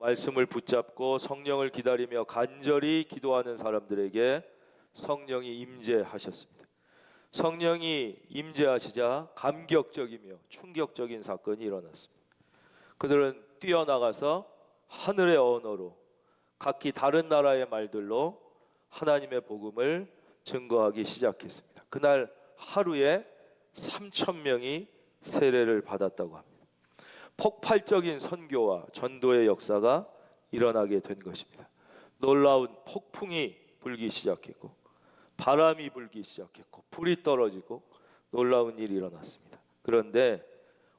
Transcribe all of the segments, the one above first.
말씀을 붙잡고 성령을 기다리며 간절히 기도하는 사람들에게 성령이 임재하셨습니다. 성령이 임재하시자 감격적이며 충격적인 사건이 일어났습니다. 그들은 뛰어나가서 하늘의 언어로 각기 다른 나라의 말들로 하나님의 복음을 증거하기 시작했습니다. 그날 하루에 3,000명이 세례를 받았다고 합니다. 폭발적인 선교와 전도의 역사가 일어나게 된 것입니다. 놀라운 폭풍이 불기 시작했고 바람이 불기 시작했고 불이 떨어지고 놀라운 일이 일어났습니다. 그런데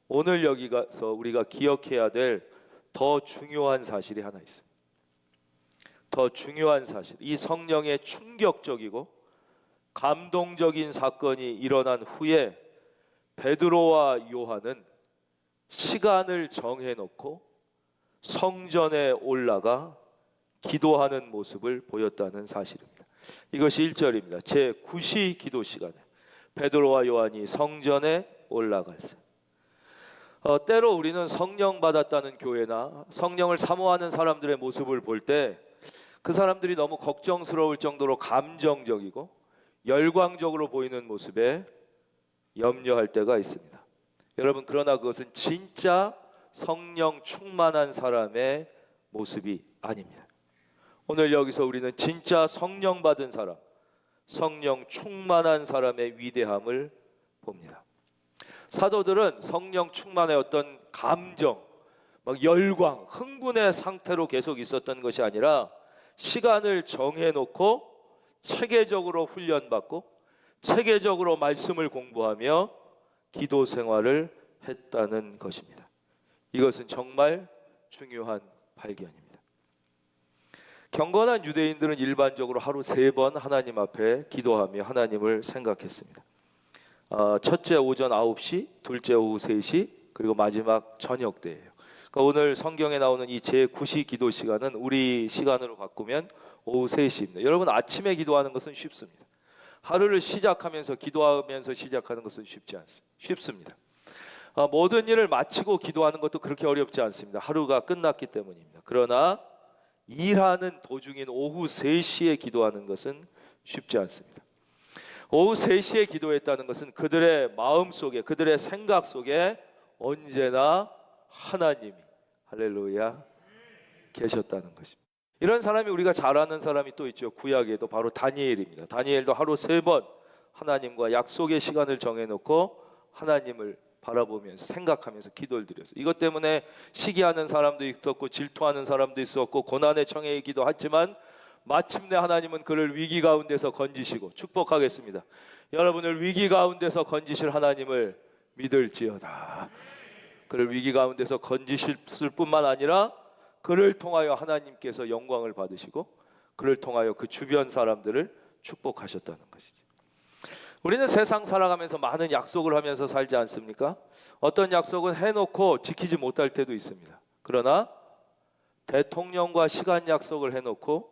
오늘 여기 가서 우리가 기억해야 될 더 중요한 사실이 하나 있습니다. 더 중요한 사실, 이 성령의 충격적이고 감동적인 사건이 일어난 후에 베드로와 요한은 시간을 정해놓고 성전에 올라가 기도하는 모습을 보였다는 사실입니다. 이것이 1절입니다. 제9시 기도 시간에 베드로와 요한이 성전에 올라갔어요. 때로 우리는 성령 받았다는 교회나 성령을 사모하는 사람들의 모습을 볼 때 그 사람들이 너무 걱정스러울 정도로 감정적이고 열광적으로 보이는 모습에 염려할 때가 있습니다. 여러분, 그러나 그것은 진짜 성령 충만한 사람의 모습이 아닙니다. 오늘 여기서 우리는 진짜 성령 받은 사람, 성령 충만한 사람의 위대함을 봅니다. 사도들은 성령 충만의 어떤 감정, 막 열광, 흥분의 상태로 계속 있었던 것이 아니라 시간을 정해놓고 체계적으로 훈련받고 체계적으로 말씀을 공부하며 기도 생활을 했다는 것입니다. 이것은 정말 중요한 발견입니다. 경건한 유대인들은 일반적으로 하루 3번 하나님 앞에 기도하며 하나님을 생각했습니다. 첫째 오전 9시, 둘째 오후 3시, 그리고 마지막 저녁 때예요. 그러니까 오늘 성경에 나오는 이 제9시 기도 시간은 우리 시간으로 바꾸면 오후 3시입니다. 여러분, 아침에 기도하는 것은 쉽습니다. 하루를 시작하면서 기도하면서 시작하는 것은 쉽지 않습니다. 쉽습니다. 모든 일을 마치고 기도하는 것도 그렇게 어렵지 않습니다. 하루가 끝났기 때문입니다. 그러나 일하는 도중인 오후 3시에 기도하는 것은 쉽지 않습니다. 오후 3시에 기도했다는 것은 그들의 마음 속에, 그들의 생각 속에 언제나 하나님이, 할렐루야, 계셨다는 것입니다. 이런 사람이 우리가 잘 아는 사람이 또 있죠. 구약에도 바로 다니엘입니다. 다니엘도 하루 3번 하나님과 약속의 시간을 정해놓고 하나님을 바라보면서 생각하면서 기도를 드렸어요. 이것 때문에 시기하는 사람도 있었고 질투하는 사람도 있었고 고난의 청해이기도 했지만 마침내 하나님은 그를 위기 가운데서 건지시고, 축복하겠습니다, 여러분을 위기 가운데서 건지실 하나님을 믿을지어다. 그를 위기 가운데서 건지실 뿐만 아니라 그를 통하여 하나님께서 영광을 받으시고 그를 통하여 그 주변 사람들을 축복하셨다는 것이죠. 우리는 세상 살아가면서 많은 약속을 하면서 살지 않습니까? 어떤 약속은 해놓고 지키지 못할 때도 있습니다. 그러나 대통령과 시간 약속을 해놓고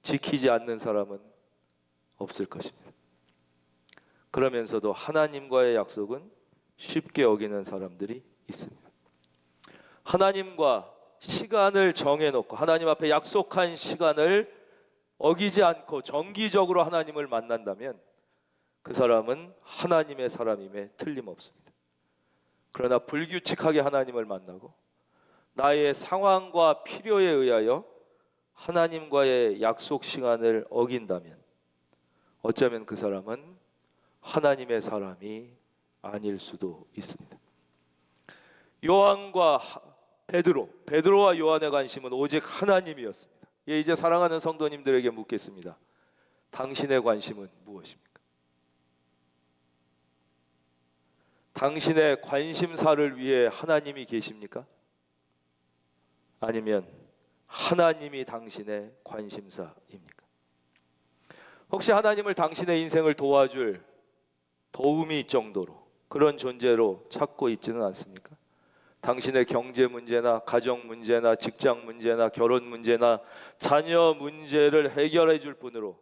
지키지 않는 사람은 없을 것입니다. 그러면서도 하나님과의 약속은 쉽게 어기는 사람들이 있습니다. 하나님과 시간을 정해놓고 하나님 앞에 약속한 시간을 어기지 않고 정기적으로 하나님을 만난다면 그 사람은 하나님의 사람임에 틀림없습니다. 그러나 불규칙하게 하나님을 만나고 나의 상황과 필요에 의하여 하나님과의 약속 시간을 어긴다면 어쩌면 그 사람은 하나님의 사람이 아닐 수도 있습니다. 요한과 베드로와 요한의 관심은 오직 하나님이었습니다. 이제 사랑하는 성도님들에게 묻겠습니다. 당신의 관심은 무엇입니까? 당신의 관심사를 위해 하나님이 계십니까? 아니면 하나님이 당신의 관심사입니까? 혹시 하나님을 당신의 인생을 도와줄 도움이 정도로 그런 존재로 찾고 있지는 않습니까? 당신의 경제 문제나 가정 문제나 직장 문제나 결혼 문제나 자녀 문제를 해결해 줄 분으로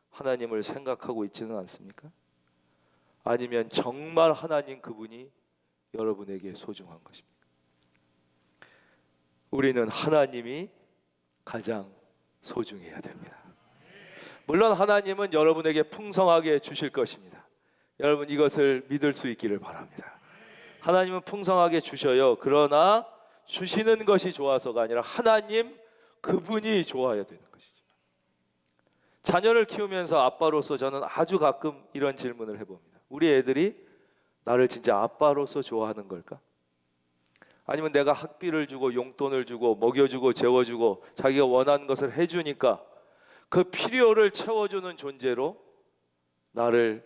하나님을 생각하고 있지는 않습니까? 아니면 정말 하나님 그분이 여러분에게 소중한 것입니까? 우리는 하나님이 가장 소중해야 됩니다. 물론 하나님은 여러분에게 풍성하게 주실 것입니다. 여러분 이것을 믿을 수 있기를 바랍니다. 하나님은 풍성하게 주셔요. 그러나 주시는 것이 좋아서가 아니라 하나님 그분이 좋아야 되는 것이죠. 자녀를 키우면서 아빠로서 저는 아주 가끔 이런 질문을 해봅니다. 우리 애들이 나를 진짜 아빠로서 좋아하는 걸까? 아니면 내가 학비를 주고 용돈을 주고 먹여주고 재워주고 자기가 원하는 것을 해주니까 그 필요를 채워주는 존재로 나를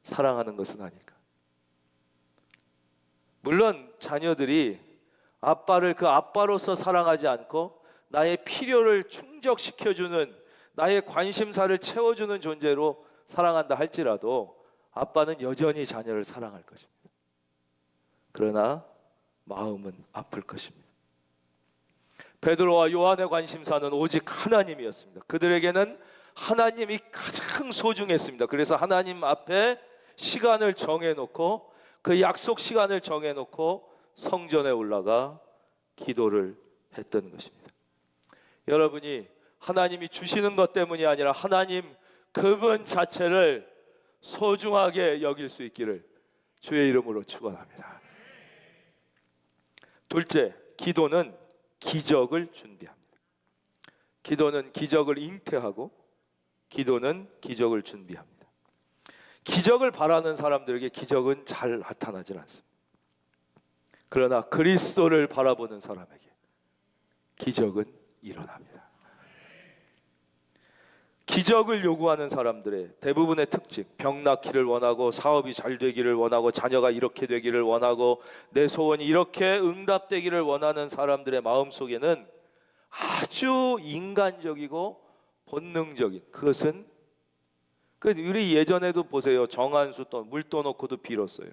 사랑하는 것은 아닐까? 물론 자녀들이 아빠를 그 아빠로서 사랑하지 않고 나의 필요를 충족시켜주는, 나의 관심사를 채워주는 존재로 사랑한다 할지라도 아빠는 여전히 자녀를 사랑할 것입니다. 그러나 마음은 아플 것입니다. 베드로와 요한의 관심사는 오직 하나님이었습니다. 그들에게는 하나님이 가장 소중했습니다. 그래서 하나님 앞에 시간을 정해놓고 그 약속 시간을 정해놓고 성전에 올라가 기도를 했던 것입니다. 여러분이 하나님이 주시는 것 때문이 아니라 하나님 그분 자체를 소중하게 여길 수 있기를 주의 이름으로 축원합니다. 둘째, 기도는 기적을 준비합니다. 기도는 기적을 잉태하고 기도는 기적을 준비합니다. 기적을 바라는 사람들에게 기적은 잘 나타나질 않습니다. 그러나 그리스도를 바라보는 사람에게 기적은 일어납니다. 기적을 요구하는 사람들의 대부분의 특징, 병 낫기를 원하고 사업이 잘 되기를 원하고 자녀가 이렇게 되기를 원하고 내 소원이 이렇게 응답되기를 원하는 사람들의 마음속에는 아주 인간적이고 본능적인, 그것은 우리 예전에도 보세요. 정한수 물 떠놓고도 빌었어요.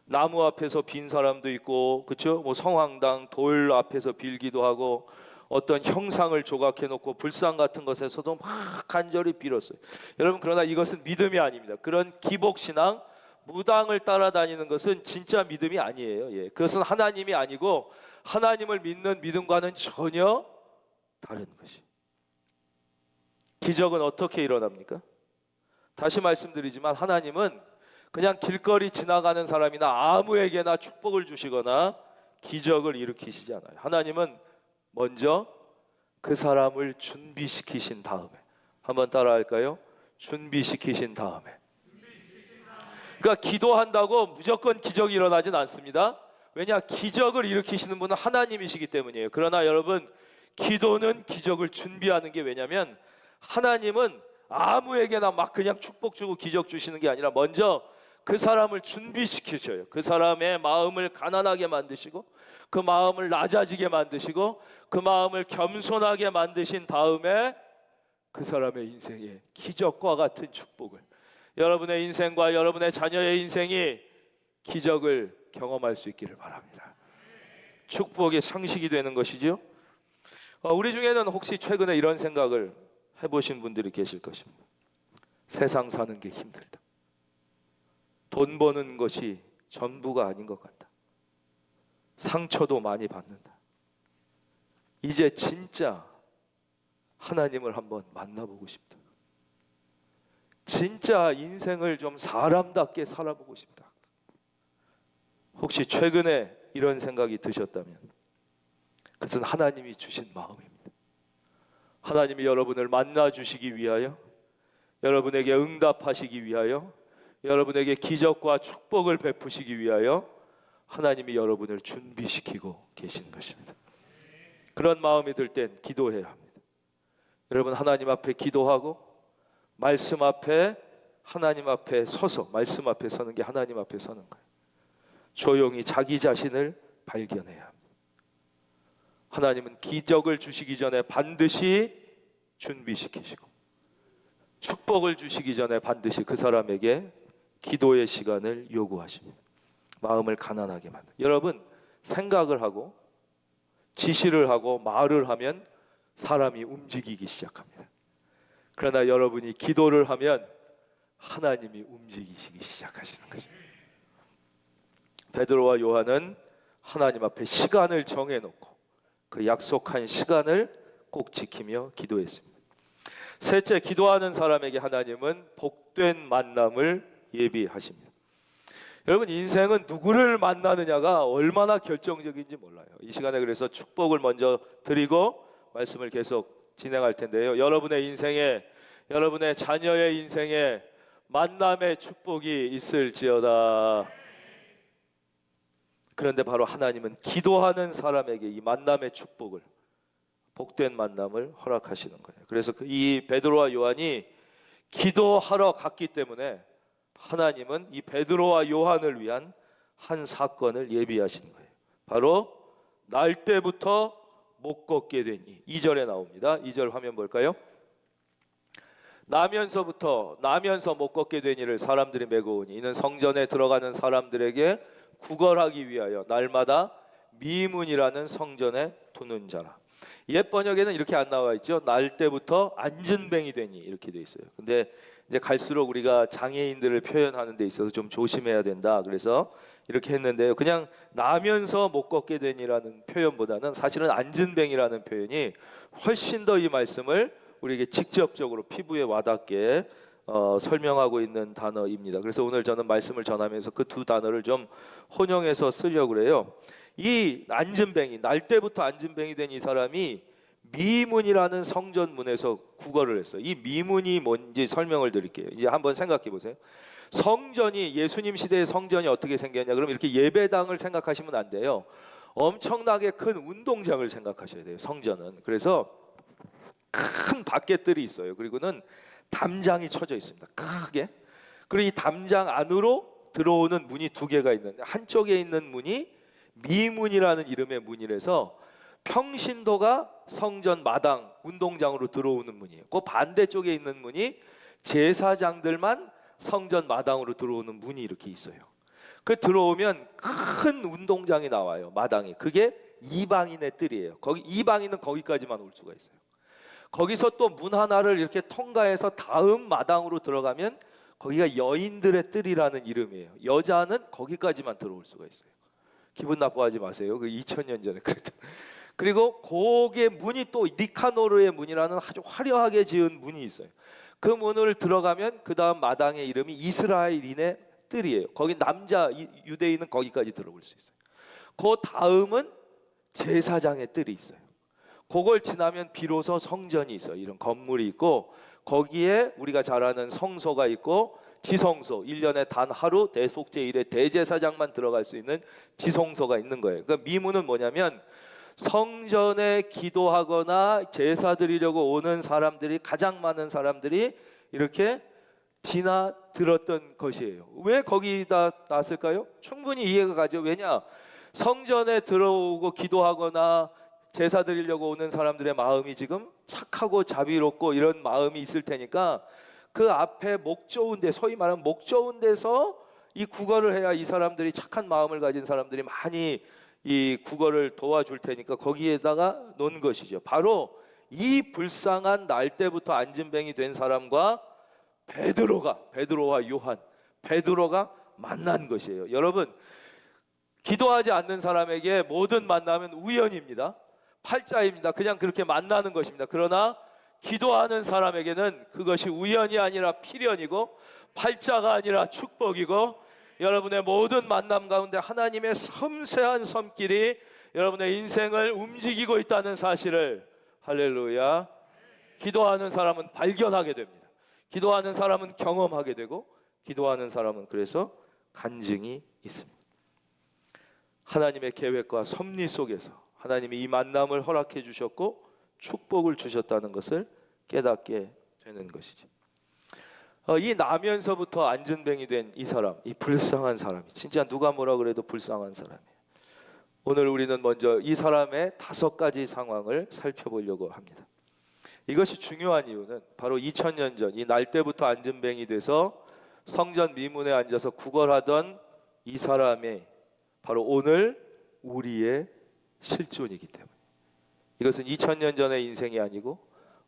나무 앞에서 빈 사람도 있고, 그렇죠? 뭐 성황당 돌 앞에서 빌기도 하고, 어떤 형상을 조각해 놓고 불상 같은 것에서도 막 간절히 빌었어요. 여러분, 그러나 이것은 믿음이 아닙니다. 그런 기복신앙, 무당을 따라다니는 것은 진짜 믿음이 아니에요. 예. 그것은 하나님이 아니고 하나님을 믿는 믿음과는 전혀 다른 것이. 기적은 어떻게 일어납니까? 다시 말씀드리지만 하나님은 그냥 길거리 지나가는 사람이나 아무에게나 축복을 주시거나 기적을 일으키시지 않아요. 하나님은 먼저 그 사람을 준비시키신 다음에, 한번 따라할까요? 준비시키신 다음에. 그러니까 기도한다고 무조건 기적이 일어나진 않습니다. 왜냐? 기적을 일으키시는 분은 하나님이시기 때문이에요. 그러나 여러분, 기도는 기적을 준비하는 게, 왜냐면 하나님은 아무에게나 막 그냥 축복 주고 기적 주시는 게 아니라 먼저 그 사람을 준비시키셔요. 그 사람의 마음을 가난하게 만드시고 그 마음을 낮아지게 만드시고 그 마음을 겸손하게 만드신 다음에 그 사람의 인생에 기적과 같은 축복을, 여러분의 인생과 여러분의 자녀의 인생이 기적을 경험할 수 있기를 바랍니다. 축복의 상식이 되는 것이죠. 우리 중에는 혹시 최근에 이런 생각을 해보신 분들이 계실 것입니다. 세상 사는 게 힘들다. 돈 버는 것이 전부가 아닌 것 같다. 상처도 많이 받는다. 이제 진짜 하나님을 한번 만나보고 싶다. 진짜 인생을 좀 사람답게 살아보고 싶다. 혹시 최근에 이런 생각이 드셨다면 그것은 하나님이 주신 마음입니다. 하나님이 여러분을 만나 주시기 위하여, 여러분에게 응답하시기 위하여, 여러분에게 기적과 축복을 베푸시기 위하여 하나님이 여러분을 준비시키고 계신 것입니다. 그런 마음이 들 땐 기도해야 합니다. 여러분, 하나님 앞에 기도하고 말씀 앞에, 하나님 앞에 서서, 말씀 앞에 서는 게 하나님 앞에 서는 거예요. 조용히 자기 자신을 발견해야 합니다. 하나님은 기적을 주시기 전에 반드시 준비시키시고 축복을 주시기 전에 반드시 그 사람에게 기도의 시간을 요구하십니다. 마음을 가난하게 만든. 여러분, 생각을 하고 지시를 하고 말을 하면 사람이 움직이기 시작합니다. 그러나 여러분이 기도를 하면 하나님이 움직이시기 시작하시는 거죠. 베드로와 요한은 하나님 앞에 시간을 정해놓고 그 약속한 시간을 꼭 지키며 기도했습니다. 셋째, 기도하는 사람에게 하나님은 복된 만남을 예비하십니다. 여러분, 인생은 누구를 만나느냐가 얼마나 결정적인지 몰라요. 이 시간에 그래서 축복을 먼저 드리고 말씀을 계속 진행할 텐데요. 여러분의 인생에, 여러분의 자녀의 인생에 만남의 축복이 있을지어다. 그런데 바로 하나님은 기도하는 사람에게 이 만남의 축복을, 복된 만남을 허락하시는 거예요. 그래서 이 베드로와 요한이 기도하러 갔기 때문에 하나님은 이 베드로와 요한을 위한 한 사건을 예비하신 거예요. 바로 날 때부터 못 걷게 되니, 2절에 나옵니다. 2절 화면 볼까요? 나면서 못 걷게 되니를 사람들이 메고 오니 이는 성전에 들어가는 사람들에게 구걸하기 위하여 날마다 미문이라는 성전에 두는 자라. 옛 번역에는 이렇게 안 나와 있죠. 날 때부터 앉은뱅이 되니 이렇게 돼 있어요. 근데 이제 갈수록 우리가 장애인들을 표현하는 데 있어서 좀 조심해야 된다. 그래서 이렇게 했는데요. 그냥 나면서 못 걷게 되니라는 표현보다는 사실은 앉은뱅이라는 표현이 훨씬 더 이 말씀을 우리에게 직접적으로 피부에 와닿게 설명하고 있는 단어입니다. 그래서 오늘 저는 말씀을 전하면서 그 두 단어를 좀 혼용해서 쓰려고 그래요. 이 앉은뱅이, 날 때부터 앉은뱅이 된 이 사람이 미문이라는 성전문에서 구걸을 했어요. 이 미문이 뭔지 설명을 드릴게요. 이제 한번 생각해 보세요. 성전이, 예수님 시대의 성전이 어떻게 생겼냐? 그럼 이렇게 예배당을 생각하시면 안 돼요. 엄청나게 큰 운동장을 생각하셔야 돼요. 성전은. 그래서 큰 밖에들이 있어요. 그리고는 담장이 쳐져 있습니다. 크게. 그리고 이 담장 안으로 들어오는 문이 두 개가 있는데 한쪽에 있는 문이 미문이라는 이름의 문이라서 평신도가 성전 마당 운동장으로 들어오는 문이에요. 그 반대쪽에 있는 문이 제사장들만 성전 마당으로 들어오는 문이 이렇게 있어요. 그 들어오면 큰 운동장이 나와요. 마당이. 그게 이방인의 뜰이에요. 거기 이방인은 거기까지만 올 수가 있어요. 거기서 또 문 하나를 이렇게 통과해서 다음 마당으로 들어가면 거기가 여인들의 뜰이라는 이름이에요. 여자는 거기까지만 들어올 수가 있어요. 기분 나빠하지 마세요. 그 2000년 전에 그랬던. 그리고 거기에 문이 또 니카노르의 문이라는 아주 화려하게 지은 문이 있어요. 그 문을 들어가면 그 다음 마당의 이름이 이스라엘인의 뜰이에요. 거기 남자 유대인은 거기까지 들어올 수 있어요. 그 다음은 제사장의 뜰이 있어요. 그걸 지나면 비로소 성전이 있어요. 이런 건물이 있고 거기에 우리가 잘 아는 성소가 있고 지성소, 1년에 단 하루 대속제일에 대제사장만 들어갈 수 있는 지성소가 있는 거예요. 그러니까 미문은 뭐냐면 성전에 기도하거나 제사 드리려고 오는 사람들이, 가장 많은 사람들이 이렇게 지나들었던 것이에요. 왜 거기다 놨을까요? 충분히 이해가 가죠. 왜냐? 성전에 들어오고 기도하거나 제사 드리려고 오는 사람들의 마음이 지금 착하고 자비롭고 이런 마음이 있을 테니까 그 앞에 목 좋은 데, 소위 말하면 목 좋은 데서 이 구걸을 해야 이 사람들이, 착한 마음을 가진 사람들이 많이 이 구걸을 도와줄 테니까 거기에다가 놓은 것이죠. 바로 이 불쌍한 날 때부터 앉은뱅이 된 사람과 베드로와 요한, 베드로가 만난 것이에요. 여러분, 기도하지 않는 사람에게 모든 만남은 우연입니다. 팔자입니다. 그냥 그렇게 만나는 것입니다. 그러나 기도하는 사람에게는 그것이 우연이 아니라 필연이고 팔자가 아니라 축복이고 여러분의 모든 만남 가운데 하나님의 섬세한 손길이 여러분의 인생을 움직이고 있다는 사실을, 할렐루야, 기도하는 사람은 발견하게 됩니다. 기도하는 사람은 경험하게 되고 기도하는 사람은 그래서 간증이 있습니다. 하나님의 계획과 섭리 속에서 하나님이 이 만남을 허락해 주셨고 축복을 주셨다는 것을 깨닫게 되는 것이죠. 이 나면서부터 앉은뱅이 된 이 사람, 이 불쌍한 사람이, 진짜 누가 뭐라 그래도 불쌍한 사람이에요. 오늘 우리는 먼저 이 사람의 5가지 상황을 살펴보려고 합니다. 이것이 중요한 이유는 바로 2000년 전 이 날 때부터 앉은뱅이 돼서 성전 미문에 앉아서 구걸하던 이 사람의 바로 오늘 우리의 실존이기 때문에, 이것은 2000년 전의 인생이 아니고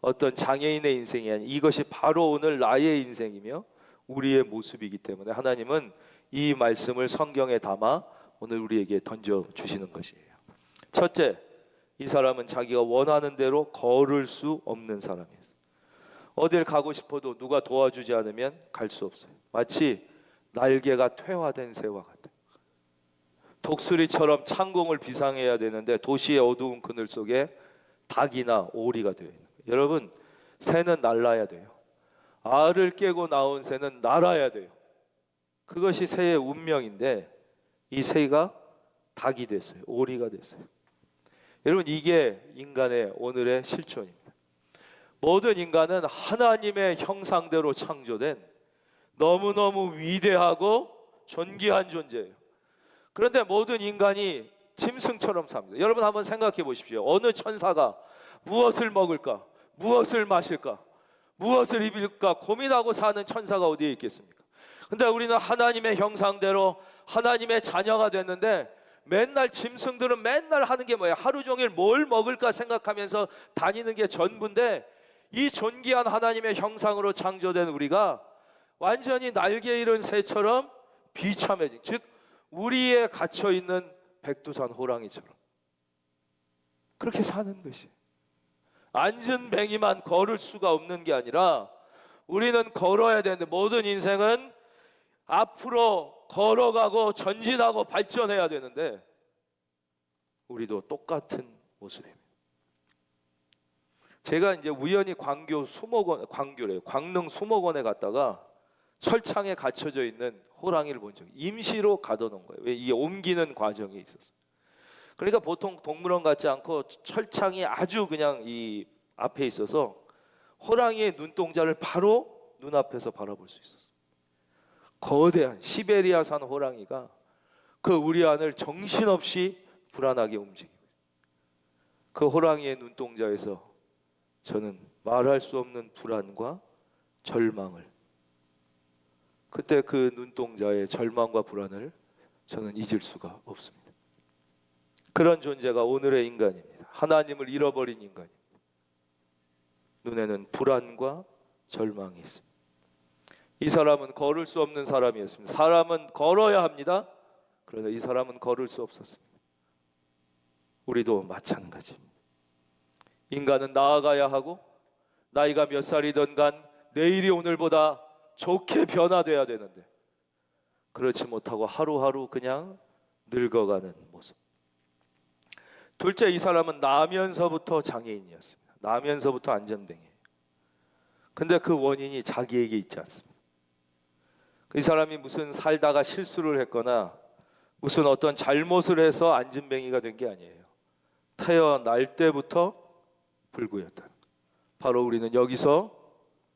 어떤 장애인의 인생이 아니고 이것이 바로 오늘 나의 인생이며 우리의 모습이기 때문에 하나님은 이 말씀을 성경에 담아 오늘 우리에게 던져주시는 것이에요. 첫째, 이 사람은 자기가 원하는 대로 걸을 수 없는 사람이에요. 어딜 가고 싶어도 누가 도와주지 않으면 갈 수 없어요. 마치 날개가 퇴화된 새와 같아요. 독수리처럼 창공을 비상해야 되는데 도시의 어두운 그늘 속에 닭이나 오리가 되어 있는 거예요. 여러분, 새는 날라야 돼요. 알을 깨고 나온 새는 날아야 돼요. 그것이 새의 운명인데 이 새가 닭이 됐어요. 오리가 됐어요. 여러분, 이게 인간의 오늘의 실존입니다. 모든 인간은 하나님의 형상대로 창조된 너무너무 위대하고 존귀한 존재예요. 그런데 모든 인간이 짐승처럼 삽니다. 여러분 한번 생각해 보십시오. 어느 천사가 무엇을 먹을까? 무엇을 마실까? 무엇을 입을까? 고민하고 사는 천사가 어디에 있겠습니까? 근데 우리는 하나님의 형상대로 하나님의 자녀가 됐는데 맨날 짐승들은 맨날 하는 게 뭐예요? 하루 종일 뭘 먹을까 생각하면서 다니는 게 전부인데 이 존귀한 하나님의 형상으로 창조된 우리가 완전히 날개 잃은 새처럼 비참해진, 즉 우리에 갇혀있는 백두산 호랑이처럼 그렇게 사는 것이, 앉은 뱅이만 걸을 수가 없는 게 아니라 우리는 걸어야 되는데 모든 인생은 앞으로 걸어가고 전진하고 발전해야 되는데 우리도 똑같은 모습입니다. 제가 이제 우연히 광교 수목원, 광교래요. 광릉 수목원에 갔다가 철창에 갇혀져 있는 호랑이를 본 적이, 임시로 가둬놓은 거예요. 왜? 이게 옮기는 과정이 있었어요. 그러니까 보통 동물원 같지 않고 철창이 아주 그냥 이 앞에 있어서 호랑이의 눈동자를 바로 눈앞에서 바라볼 수 있었어요. 거대한 시베리아산 호랑이가 그 우리 안을 정신없이 불안하게 움직이고, 그 호랑이의 눈동자에서 저는 말할 수 없는 불안과 절망을, 그때 그 눈동자의 절망과 불안을 저는 잊을 수가 없습니다. 그런 존재가 오늘의 인간입니다. 하나님을 잃어버린 인간입니다. 눈에는 불안과 절망이 있습니다. 이 사람은 걸을 수 없는 사람이었습니다. 사람은 걸어야 합니다. 그러나 이 사람은 걸을 수 없었습니다. 우리도 마찬가지입니다. 인간은 나아가야 하고 나이가 몇 살이든 간 내일이 오늘보다 좋게 변화돼야 되는데 그렇지 못하고 하루하루 그냥 늙어가는 모습. 둘째, 이 사람은 나면서부터 장애인이었습니다. 나면서부터 안전뱅이에요. 근데 그 원인이 자기에게 있지 않습니다. 이 사람이 무슨 살다가 실수를 했거나 무슨 어떤 잘못을 해서 안전뱅이가 된 게 아니에요. 태어날 때부터 불구였다. 바로 우리는 여기서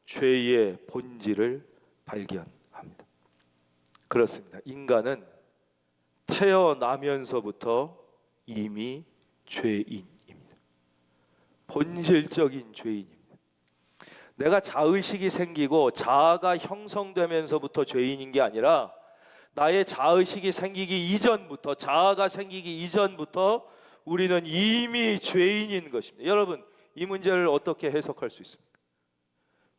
죄의 본질을 발견합니다. 그렇습니다. 인간은 태어나면서부터 이미 죄인입니다. 본질적인 죄인입니다. 내가 자의식이 생기고 자아가 형성되면서부터 죄인인 게 아니라 나의 자의식이 생기기 이전부터, 자아가 생기기 이전부터 우리는 이미 죄인인 것입니다. 여러분, 이 문제를 어떻게 해석할 수 있습니까?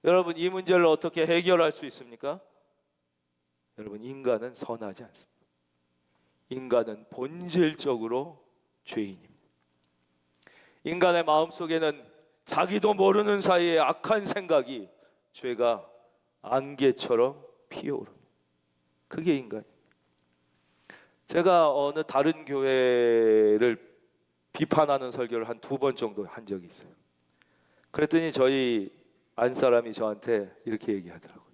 여러분, 이 문제를 어떻게 해결할 수 있습니까? 여러분, 인간은 선하지 않습니다. 인간은 본질적으로 죄인입니다. 인간의 마음속에는 자기도 모르는 사이에 악한 생각이, 죄가 안개처럼 피어오릅니다. 그게 인간입니다. 제가 어느 다른 교회를 비판하는 설교를 한 2번 정도 한 적이 있어요. 그랬더니 저희 안 사람이 저한테 이렇게 얘기하더라고요.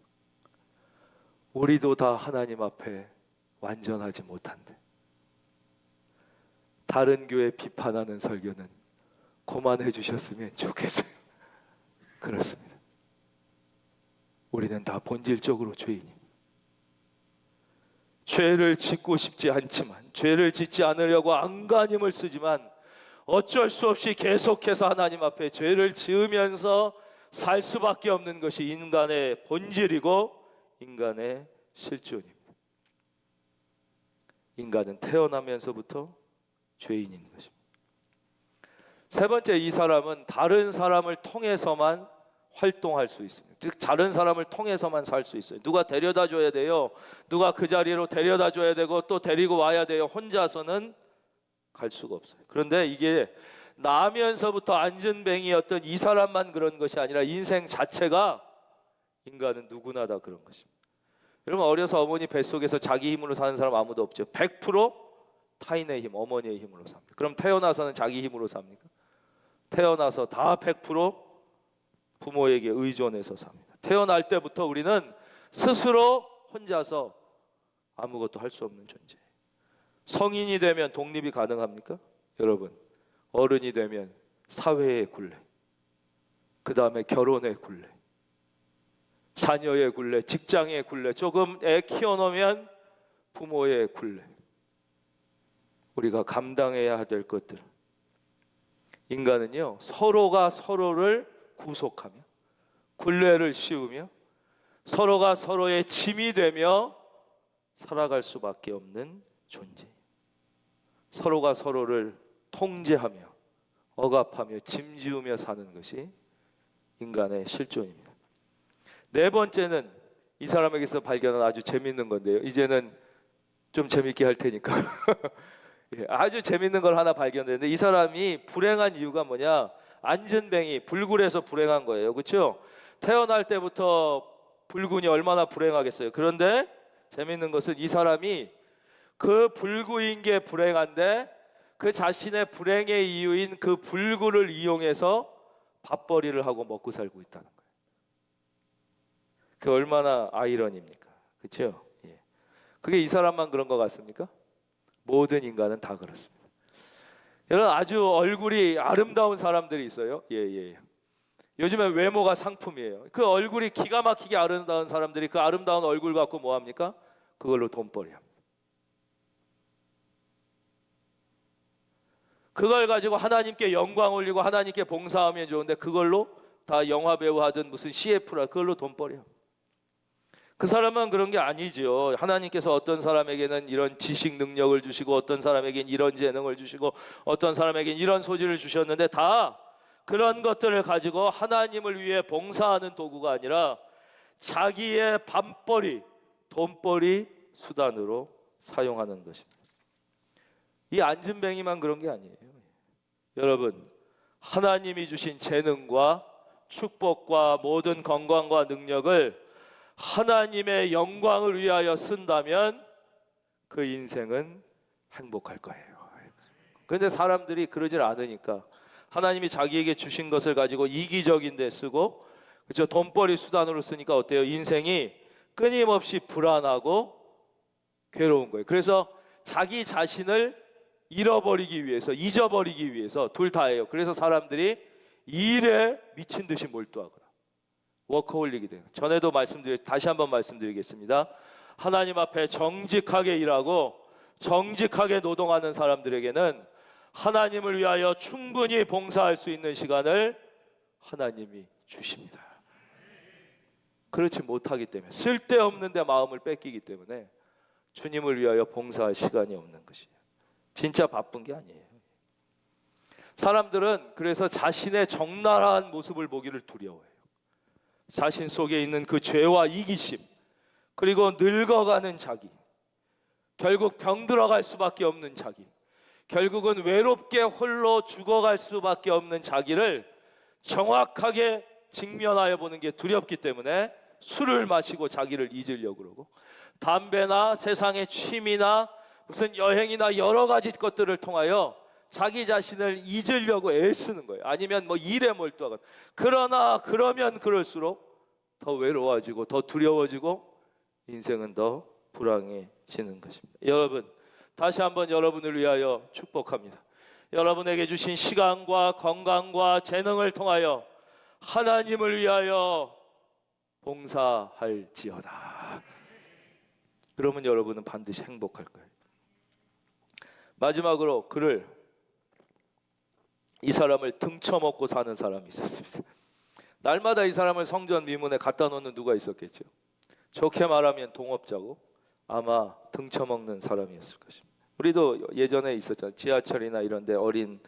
우리도 다 하나님 앞에 완전하지 못한데 다른 교회 비판하는 설교는 그만해 주셨으면 좋겠어요. 그렇습니다. 우리는 다 본질적으로 죄인입니다. 죄를 짓고 싶지 않지만, 죄를 짓지 않으려고 안간힘을 쓰지만 어쩔 수 없이 계속해서 하나님 앞에 죄를 지으면서 살 수밖에 없는 것이 인간의 본질이고 인간의 실존입니다. 인간은 태어나면서부터 죄인인 것입니다. 세 번째, 이 사람은 다른 사람을 통해서만 활동할 수 있습니다. 즉 다른 사람을 통해서만 살 수 있어요. 누가 데려다 줘야 돼요. 누가 그 자리로 데려다 줘야 되고 또 데리고 와야 돼요. 혼자서는 갈 수가 없어요. 그런데 이게 나면서부터 안전뱅이였던 이 사람만 그런 것이 아니라 인생 자체가, 인간은 누구나 다 그런 것입니다. 여러분, 어려서 어머니 뱃속에서 자기 힘으로 사는 사람 아무도 없죠. 100% 타인의 힘, 어머니의 힘으로 삽니다. 그럼 태어나서는 자기 힘으로 삽니까? 태어나서 다 100% 부모에게 의존해서 삽니다. 태어날 때부터 우리는 스스로 혼자서 아무것도 할 수 없는 존재예요. 성인이 되면 독립이 가능합니까? 여러분, 어른이 되면 사회의 굴레, 그 다음에 결혼의 굴레, 자녀의 굴레, 직장의 굴레, 조금 애 키워놓으면 부모의 굴레, 우리가 감당해야 될 것들. 인간은요, 서로가 서로를 구속하며 굴레를 씌우며 서로가 서로의 짐이 되며 살아갈 수밖에 없는 존재. 서로가 서로를 통제하며 억압하며 짐지으며 사는 것이 인간의 실존입니다. 네 번째는 이 사람에게서 발견한 아주 재밌는 건데요. 이제는 좀 재밌게 할 테니까 예, 아주 재밌는 걸 하나 발견했는데, 이 사람이 불행한 이유가 뭐냐? 안전뱅이, 불굴에서 불행한 거예요. 그렇죠? 태어날 때부터 불군이 얼마나 불행하겠어요. 그런데 재밌는 것은 이 사람이 그 불구인 게 불행한데 그 자신의 불행의 이유인 그 불구를 이용해서 밥벌이를 하고 먹고 살고 있다는 거예요. 그 얼마나 아이러니입니까? 그렇죠? 예. 그게 이 사람만 그런 것 같습니까? 모든 인간은 다 그렇습니다. 여러분, 아주 얼굴이 아름다운 사람들이 있어요. 예. 요즘에 외모가 상품이에요. 그 얼굴이 기가 막히게 아름다운 사람들이 그 아름다운 얼굴 갖고 뭐 합니까? 그걸로 돈벌이 합니다. 그걸 가지고 하나님께 영광 올리고 하나님께 봉사하면 좋은데 그걸로 다 영화 배우 하든 무슨 CF라 그걸로 돈벌이 합니다. 그 사람은 그런 게 아니죠. 하나님께서 어떤 사람에게는 이런 지식 능력을 주시고 어떤 사람에게는 이런 재능을 주시고 어떤 사람에게는 이런 소질을 주셨는데 다 그런 것들을 가지고 하나님을 위해 봉사하는 도구가 아니라 자기의 밥벌이, 돈벌이 수단으로 사용하는 것입니다. 이 안진뱅이만 그런 게 아니에요. 여러분, 하나님이 주신 재능과 축복과 모든 건강과 능력을 하나님의 영광을 위하여 쓴다면 그 인생은 행복할 거예요. 그런데 사람들이 그러질 않으니까 하나님이 자기에게 주신 것을 가지고 이기적인 데 쓰고, 그렇죠? 돈벌이 수단으로 쓰니까 어때요? 인생이 끊임없이 불안하고 괴로운 거예요. 그래서 자기 자신을 잃어버리기 위해서, 잊어버리기 위해서 둘 다예요. 그래서 사람들이 일에 미친 듯이 몰두하거나 워커홀릭이 돼요. 전에도 다시 한번 말씀드리겠습니다. 하나님 앞에 정직하게 일하고 정직하게 노동하는 사람들에게는 하나님을 위하여 충분히 봉사할 수 있는 시간을 하나님이 주십니다. 그렇지 못하기 때문에, 쓸데없는 데 마음을 뺏기기 때문에 주님을 위하여 봉사할 시간이 없는 것이에요. 진짜 바쁜 게 아니에요. 사람들은 그래서 자신의 적나라한 모습을 보기를 두려워해요. 자신 속에 있는 그 죄와 이기심, 그리고 늙어가는 자기, 결국 병들어갈 수밖에 없는 자기, 결국은 외롭게 홀로 죽어갈 수밖에 없는 자기를 정확하게 직면하여 보는 게 두렵기 때문에 술을 마시고 자기를 잊으려고 그러고, 담배나 세상의 취미나 무슨 여행이나 여러 가지 것들을 통하여 자기 자신을 잊으려고 애쓰는 거예요. 아니면 뭐 일에 몰두하거나. 그러나 그러면 그럴수록 더 외로워지고 더 두려워지고 인생은 더 불안해지는 것입니다. 여러분, 다시 한번 여러분을 위하여 축복합니다. 여러분에게 주신 시간과 건강과 재능을 통하여 하나님을 위하여 봉사할지어다. 그러면 여러분은 반드시 행복할 거예요. 마지막으로 이 사람을 등쳐먹고 사는 사람이 있었습니다. 날마다 이 사람을 성전 미문에 갖다 놓는 누가 있었겠죠? 좋게 말하면 동업자고 아마 등쳐먹는 사람이었을 것입니다. 우리도 예전에 있었잖아요. 지하철이나 이런 데 어린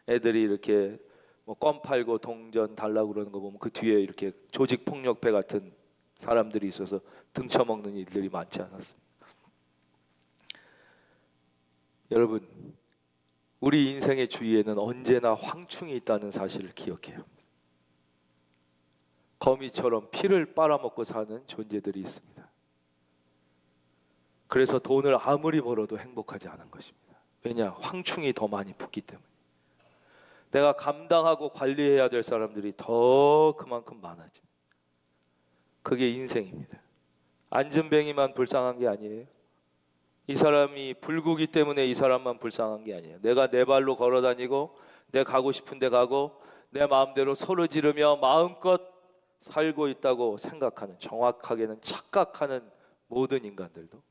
애들이 이렇게 뭐 껌 팔고 동전 달라고 그러는 거 보면 그 뒤에 이렇게 조직폭력배 같은 사람들이 있어서 등쳐먹는 일들이 많지 않았습니까? 여러분, 우리 인생의 주위에는 언제나 황충이 있다는 사실을 기억해요. 거미처럼 피를 빨아먹고 사는 존재들이 있습니다. 그래서 돈을 아무리 벌어도 행복하지 않은 것입니다. 왜냐? 황충이 더 많이 붙기 때문에. 내가 감당하고 관리해야 될 사람들이 더 그만큼 많아집니다. 그게 인생입니다. 안전뱅이만 불쌍한 게 아니에요. 이 사람이 불구기 때문에 이 사람만 불쌍한 게 아니에요. 내가 내 발로 걸어 다니고 내 가고 싶은 데 가고 내 마음대로 소리 지르며 마음껏 살고 있다고 생각하는, 정확하게는 착각하는 모든 인간들도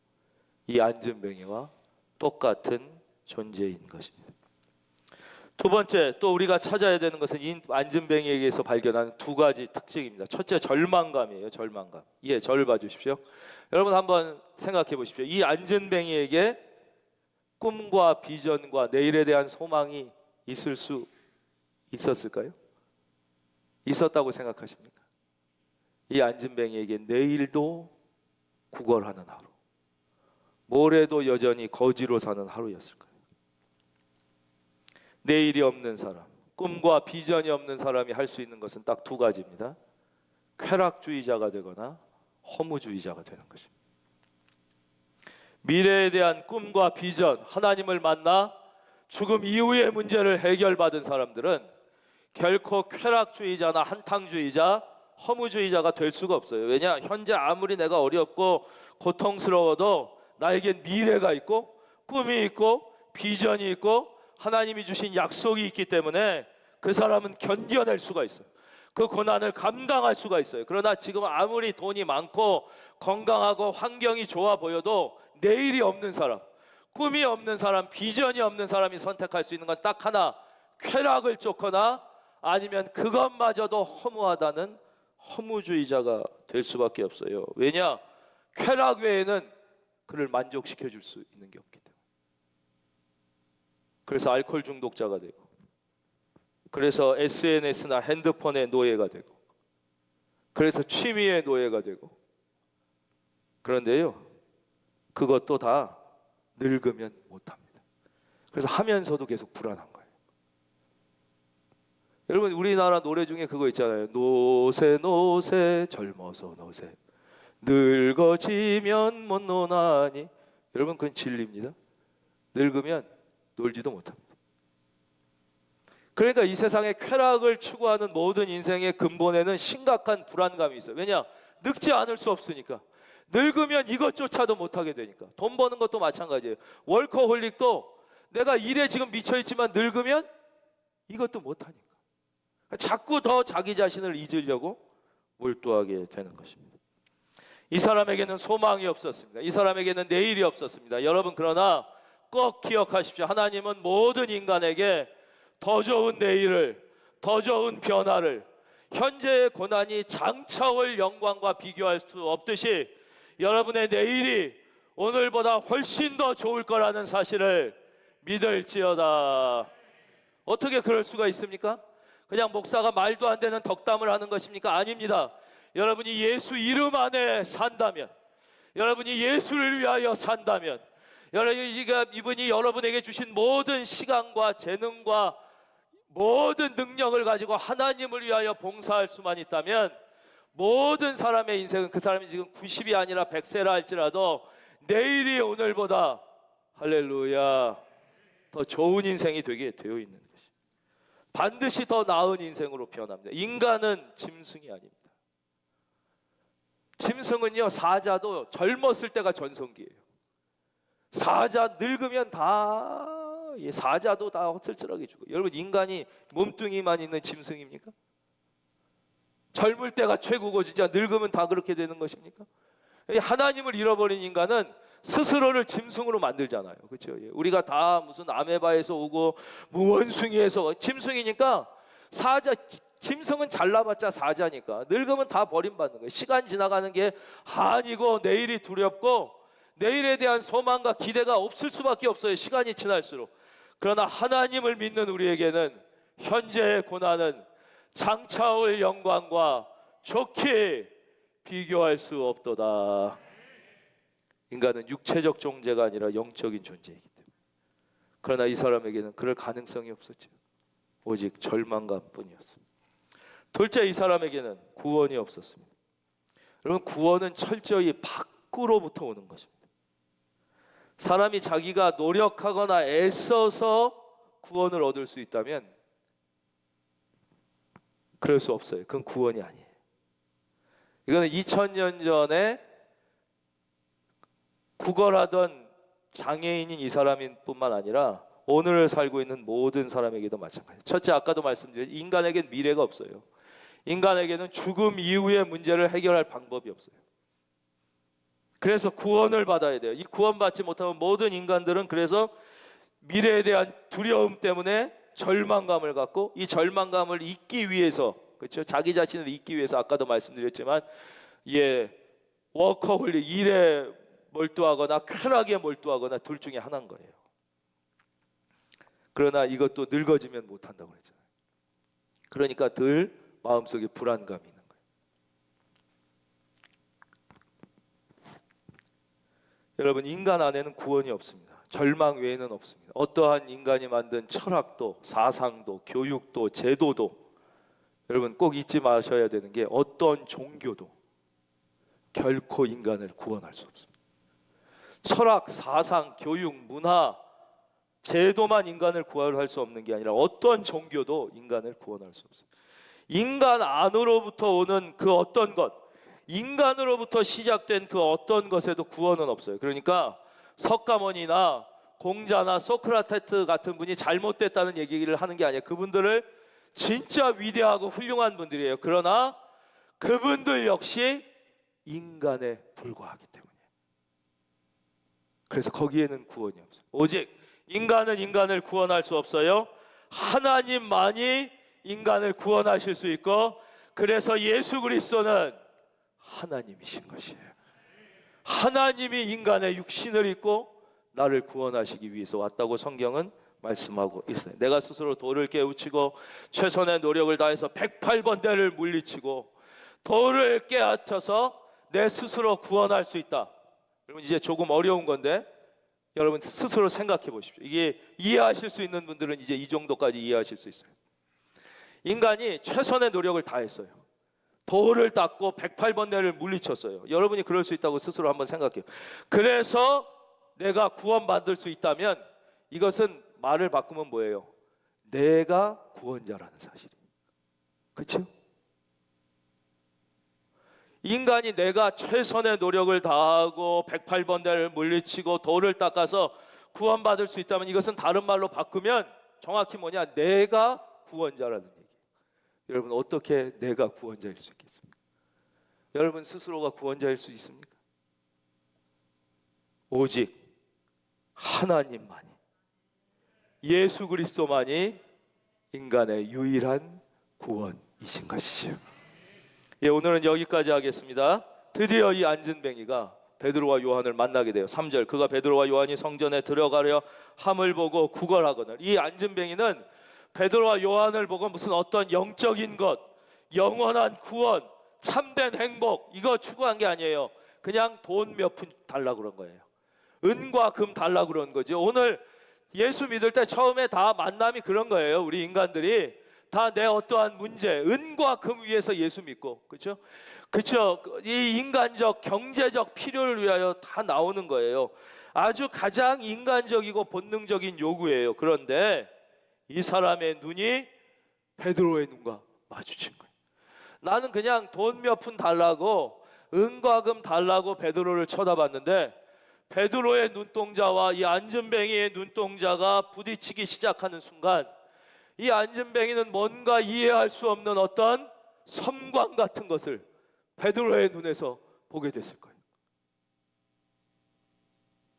이 안전뱅이와 똑같은 존재인 것입니다. 두 번째, 또 우리가 찾아야 되는 것은 이 안전뱅이에게서 발견하는 두 가지 특징입니다. 첫째, 절망감이에요. 절망감. 예, 저를 봐주십시오. 여러분 한번 생각해 보십시오. 이 안전뱅이에게 꿈과 비전과 내일에 대한 소망이 있을 수 있었을까요? 있었다고 생각하십니까? 이 안전뱅이에게 내일도 구걸하는 하루, 모레도 여전히 거지로 사는 하루였을까요? 내일이 없는 사람, 꿈과 비전이 없는 사람이 할 수 있는 것은 딱 두 가지입니다. 쾌락주의자가 되거나 허무주의자가 되는 것입니다. 미래에 대한 꿈과 비전, 하나님을 만나 죽음 이후의 문제를 해결받은 사람들은 결코 쾌락주의자나 한탕주의자, 허무주의자가 될 수가 없어요. 왜냐? 현재 아무리 내가 어렵고 고통스러워도 나에겐 미래가 있고 꿈이 있고 비전이 있고 하나님이 주신 약속이 있기 때문에 그 사람은 견뎌낼 수가 있어요. 그 고난을 감당할 수가 있어요. 그러나 지금 아무리 돈이 많고 건강하고 환경이 좋아 보여도 내일이 없는 사람, 꿈이 없는 사람, 비전이 없는 사람이 선택할 수 있는 건 딱 하나, 쾌락을 쫓거나 아니면 그것마저도 허무하다는 허무주의자가 될 수밖에 없어요. 왜냐? 쾌락 외에는 그를 만족시켜 줄 수 있는 게 없기 때문에. 그래서 알코올 중독자가 되고, 그래서 SNS나 핸드폰의 노예가 되고, 그래서 취미의 노예가 되고. 그런데요, 그것도 다 늙으면 못합니다. 그래서 하면서도 계속 불안한 거예요. 여러분, 우리나라 노래 중에 그거 있잖아요. 노세 노세 젊어서 노세 늙어지면 못 노나니. 여러분, 그건 진리입니다. 늙으면 놀지도 못합니다. 그러니까 이 세상에 쾌락을 추구하는 모든 인생의 근본에는 심각한 불안감이 있어요. 왜냐? 늙지 않을 수 없으니까. 늙으면 이것조차도 못하게 되니까. 돈 버는 것도 마찬가지예요. 월커홀릭도 내가 일에 지금 미쳐있지만 늙으면 이것도 못하니까. 자꾸 더 자기 자신을 잊으려고 몰두하게 되는 것입니다. 이 사람에게는 소망이 없었습니다. 이 사람에게는 내일이 없었습니다. 여러분, 그러나 꼭 기억하십시오. 하나님은 모든 인간에게 더 좋은 내일을, 더 좋은 변화를, 현재의 고난이 장차올 영광과 비교할 수 없듯이 여러분의 내일이 오늘보다 훨씬 더 좋을 거라는 사실을 믿을지어다. 어떻게 그럴 수가 있습니까? 그냥 목사가 말도 안 되는 덕담을 하는 것입니까? 아닙니다. 여러분이 예수 이름 안에 산다면, 여러분이 예수를 위하여 산다면, 이분이 여러분에게 주신 모든 시간과 재능과 모든 능력을 가지고 하나님을 위하여 봉사할 수만 있다면 모든 사람의 인생은, 그 사람이 지금 90이 아니라 100세라 할지라도 내일이 오늘보다 할렐루야 더 좋은 인생이 되게 되어 있는 것이, 반드시 더 나은 인생으로 변합니다. 인간은 짐승이 아닙니다. 짐승은요, 사자도 젊었을 때가 전성기예요. 사자 늙으면 다, 사자도 다 헛슬슬하게 죽어요. 여러분, 인간이 몸뚱이만 있는 짐승입니까? 젊을 때가 최고고 진짜 늙으면 다 그렇게 되는 것입니까? 하나님을 잃어버린 인간은 스스로를 짐승으로 만들잖아요. 그렇죠? 우리가 다 무슨 아메바에서 오고 무원숭이에서, 짐승이니까 짐승은 잘나봤자 사자니까 늙으면 다 버림받는 거예요. 시간 지나가는 게 한이고 내일이 두렵고 내일에 대한 소망과 기대가 없을 수밖에 없어요. 시간이 지날수록. 그러나 하나님을 믿는 우리에게는 현재의 고난은 장차올 영광과 좋게 비교할 수 없도다. 인간은 육체적 존재가 아니라 영적인 존재이기 때문에 그러나 이 사람에게는 그럴 가능성이 없었죠. 오직 절망감뿐이었습니다. 둘째, 이 사람에게는 구원이 없었습니다. 여러분, 구원은 철저히 밖으로부터 오는 것입니다. 사람이 자기가 노력하거나 애써서 구원을 얻을 수 있다면 그럴 수 없어요. 그건 구원이 아니에요. 이거는 2000년 전에 구걸하던 장애인인 이 사람인 뿐만 아니라 오늘을 살고 있는 모든 사람에게도 마찬가지예요. 첫째, 아까도 말씀드린 인간에겐 미래가 없어요. 인간에게는 죽음 이후의 문제를 해결할 방법이 없어요. 그래서 구원을 받아야 돼요. 이 구원받지 못하면 모든 인간들은 그래서 미래에 대한 두려움 때문에 절망감을 갖고, 이 절망감을 잊기 위해서, 그렇죠? 자기 자신을 잊기 위해서 아까도 말씀드렸지만 워커홀릭, 일에 몰두하거나 쾌락에 몰두하거나 둘 중에 하나인 거예요. 그러나 이것도 늙어지면 못한다고 그랬잖아요. 그러니까 늘 마음속에 불안감이 있는 거예요. 여러분, 인간 안에는 구원이 없습니다. 절망 외에는 없습니다. 어떠한 인간이 만든 철학도, 사상도, 교육도, 제도도, 여러분 꼭 잊지 마셔야 되는 게 어떤 종교도 결코 인간을 구원할 수 없습니다. 철학, 사상, 교육, 문화, 제도만 인간을 구원할 수 없는 게 아니라 어떤 종교도 인간을 구원할 수 없습니다. 인간 안으로부터 오는 그 어떤 것, 인간으로부터 시작된 그 어떤 것에도 구원은 없어요. 그러니까 석가모니나 공자나 소크라테스 같은 분이 잘못됐다는 얘기를 하는 게 아니에요. 그분들을 진짜 위대하고 훌륭한 분들이에요. 그러나 그분들 역시 인간에 불과하기 때문이에요. 그래서 거기에는 구원이 없어요. 오직 인간은 인간을 구원할 수 없어요. 하나님만이 인간을 구원하실 수 있고, 그래서 예수 그리스도는 하나님이신 것이에요. 하나님이 인간의 육신을 입고 나를 구원하시기 위해서 왔다고 성경은 말씀하고 있어요. 내가 스스로 돌을 깨우치고 최선의 노력을 다해서 108번대를 물리치고 돌을 깨우쳐서 내 스스로 구원할 수 있다. 여러분, 이제 조금 어려운 건데 여러분 스스로 생각해 보십시오. 이게 이해하실 수 있는 분들은 이제 이 정도까지 이해하실 수 있어요. 인간이 최선의 노력을 다했어요. 돌을 닦고 108번대를 물리쳤어요. 여러분이 그럴 수 있다고 스스로 한번 생각해요. 그래서 내가 구원받을 수 있다면 이것은 말을 바꾸면 뭐예요? 내가 구원자라는 사실이에요. 그렇죠? 인간이 내가 최선의 노력을 다하고 108번대를 물리치고 돌을 닦아서 구원받을 수 있다면 이것은 다른 말로 바꾸면 정확히 뭐냐? 내가 구원자라는 얘기예요. 여러분, 어떻게 내가 구원자일 수 있겠습니까? 여러분 스스로가 구원자일 수 있습니까? 오직 하나님만이, 예수 그리스도만이 인간의 유일한 구원이신 것이죠. 오늘은 여기까지 하겠습니다. 드디어 이 안진뱅이가 베드로와 요한을 만나게 돼요. 3절, 그가 베드로와 요한이 성전에 들어가려 함을 보고 구걸하거늘. 이 안진뱅이는 베드로와 요한을 보고 무슨 어떤 영적인 것, 영원한 구원, 참된 행복, 이거 추구한 게 아니에요. 그냥 돈 몇 푼 달라고 그런 거예요. 은과 금 달라고 그런 거죠. 오늘 예수 믿을 때 처음에 다 만남이 그런 거예요. 우리 인간들이 다 내 어떠한 문제, 은과 금 위해서 예수 믿고, 그렇죠? 그렇죠. 이 인간적, 경제적 필요를 위하여 다 나오는 거예요. 아주 가장 인간적이고 본능적인 요구예요. 그런데 이 사람의 눈이 베드로의 눈과 마주친 거예요. 나는 그냥 돈 몇 푼 달라고, 은과 금 달라고 베드로를 쳐다봤는데 베드로의 눈동자와 이 안진뱅이의 눈동자가 부딪히기 시작하는 순간 이 안진뱅이는 뭔가 이해할 수 없는 어떤 섬광 같은 것을 베드로의 눈에서 보게 됐을 거예요.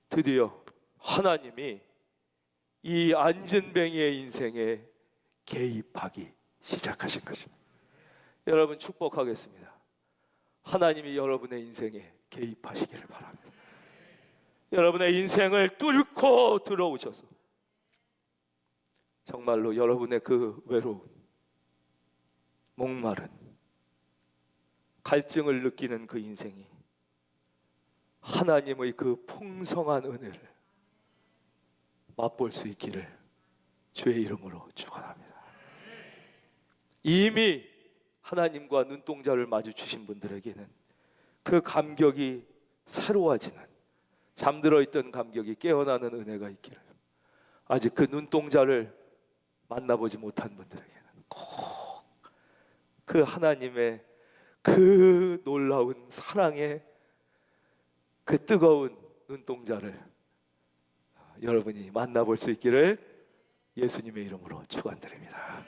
드디어 하나님이 이 안진뱅이의 인생에 개입하기 시작하신 것입니다. 여러분 축복하겠습니다. 하나님이 여러분의 인생에 개입하시기를 바랍니다. 여러분의 인생을 뚫고 들어오셔서 정말로 여러분의 그 외로운, 목마른, 갈증을 느끼는 그 인생이 하나님의 그 풍성한 은혜를 맛볼 수 있기를 주의 이름으로 축원합니다. 이미 하나님과 눈동자를 마주치신 분들에게는 그 감격이 새로워지는, 잠들어 있던 감격이 깨어나는 은혜가 있기를, 아직 그 눈동자를 만나보지 못한 분들에게는 꼭 그 하나님의 그 놀라운 사랑의 그 뜨거운 눈동자를 여러분이 만나볼 수 있기를 예수님의 이름으로 축원드립니다.